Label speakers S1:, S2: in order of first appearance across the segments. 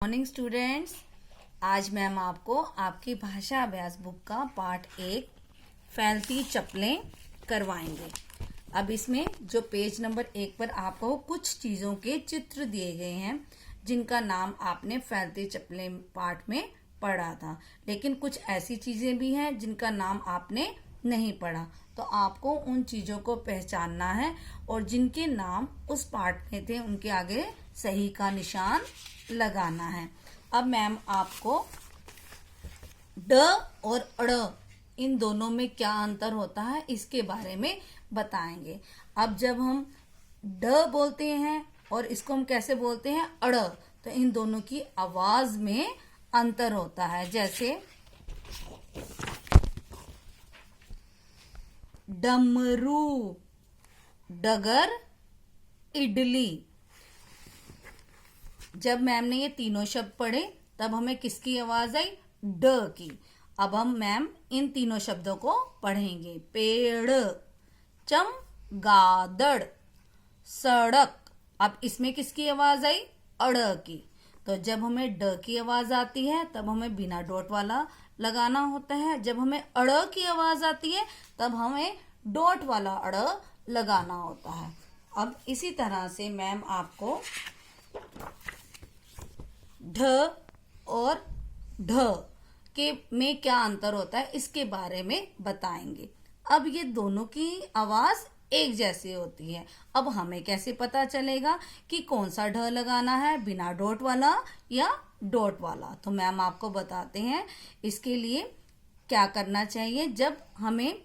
S1: Morning students, आज ma'am आपको आपकी भाषा अभ्यास बुक का पार्ट 1 फैलती चप्पलें करवाएंगे। अब इसमें जो पेज नंबर 1 पर आपको कुछ चीजों के चित्र दिए गए हैं जिनका नाम आपने फैलती चप्पलें पार्ट में पढ़ा था, लेकिन कुछ ऐसी चीजें भी हैं जिनका नाम आपने नहीं पढ़ा। तो आपको उन चीजों को पहचानना है और जिनके नाम उस पार्ट में थे उनके आगे सही का निशान लगाना है। अब मैम आपको ड और अड़ इन दोनों में क्या अंतर होता है इसके बारे में बताएंगे। अब जब हम ड बोलते हैं और इसको हम कैसे बोलते हैं अड़, तो इन दोनों की आवाज में अंतर होता है। जैसे डमरू, डगर, इडली। जब मैम ने ये तीनों शब्द पढ़े तब हमें किसकी आवाज आई? ड की। अब हम मैम इन तीनों शब्दों को पढ़ेंगे। पेड़, चमगादड़, सड़क। अब इसमें किसकी आवाज आई? अड़ की। तो जब हमें ड की आवाज आती है तब हमें बिना डॉट वाला लगाना होता है। जब हमें अड़ की आवाज आती है तब हमें डॉट वाला अड़ लगाना होता है। अब इसी तरह से मैम आपको ढ और ढ के में क्या अंतर होता है इसके बारे में बताएंगे। अब ये दोनों की आवाज एक जैसी होती है। अब हमें कैसे पता चलेगा कि कौन सा ढ लगाना है, बिना डॉट वाला या डॉट वाला? तो मैम आपको बताते हैं इसके लिए क्या करना चाहिए। जब हमें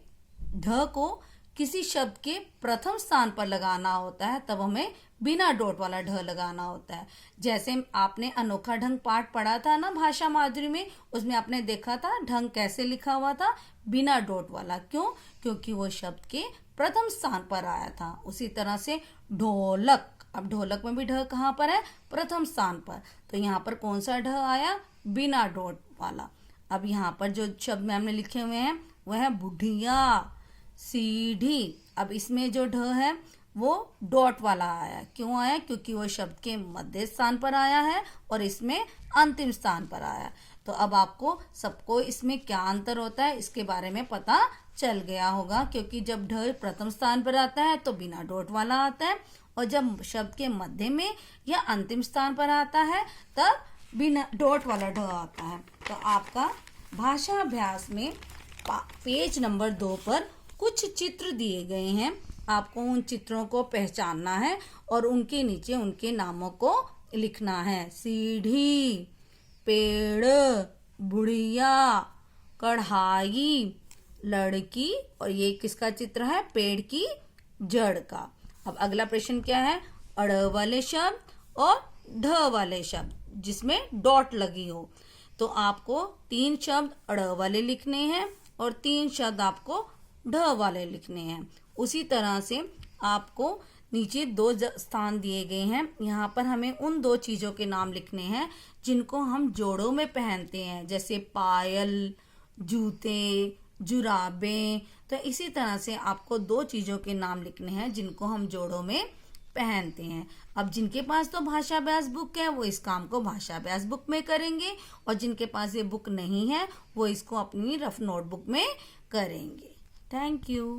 S1: ढ को किसी शब्द के प्रथम स्थान पर लगाना होता है तब हमें बिना डॉट वाला ढ लगाना होता है। जैसे आपने अनोखा ढंग पाठ पढ़ा था ना भाषा माधुरी में, उसमें आपने देखा था ढंग कैसे लिखा हुआ था? बिना डॉट वाला। क्यों? क्योंकि वो शब्द के प्रथम स्थान पर आया था। उसी तरह से ढोलक, अब ढोलक में भी ढ कहाँ पर है? प्रथम स्थान पर। तो यहाँ पर कौन सा ढ आया? बिना डॉट वाला। अब यहाँ पर जो शब्द मैम ने लिखे हुए हैं वह है बुढ़िया, सीढ़ी। अब इसमें जो ढ है वो डॉट वाला आया। क्यों आया? क्योंकि वो शब्द के मध्य स्थान पर आया है और इसमें अंतिम स्थान पर आया। तो अब आपको सबको इसमें क्या अंतर होता है इसके बारे में पता चल गया होगा, क्योंकि जब ढ प्रथम स्थान पर आता है तो बिना डॉट वाला आता है और जब शब्द के मध्य में या अंतिम स्थान पर आता है तब बिना डॉट वाला ढ आता है। तो आपका भाषा अभ्यास में पेज नंबर 2 पर कुछ चित्र दिए गए हैं। आपको उन चित्रों को पहचानना है और उनके नीचे उनके नामों को लिखना है। सीढ़ी, पेड़, बुढ़िया, कढ़ाई, लड़की। और ये किसका चित्र है? पेड़ की जड़ का। अब अगला प्रश्न क्या है? अड़ वाले शब्द और ढ वाले शब्द जिसमें डॉट लगी हो। तो आपको 3 शब्द अड़ वाले लिखने हैं और 3 शब्द आपको ढ वाले लिखने हैं। उसी तरह से आपको नीचे 2 स्थान दिए गए हैं। यहाँ पर हमें उन 2 चीजों के नाम लिखने हैं जिनको हम जोड़ों में पहनते हैं, जैसे पायल, जूते, जुराबें। तो इसी तरह से आपको 2 चीजों के नाम लिखने हैं जिनको हम जोड़ों में पहनते हैं। अब जिनके पास तो भाषा अभ्यास बुक है वो इस काम को भाषा अभ्यास बुक में करेंगे और जिनके पास ये बुक नहीं है वो इसको अपनी रफ नोटबुक में करेंगे। Thank you.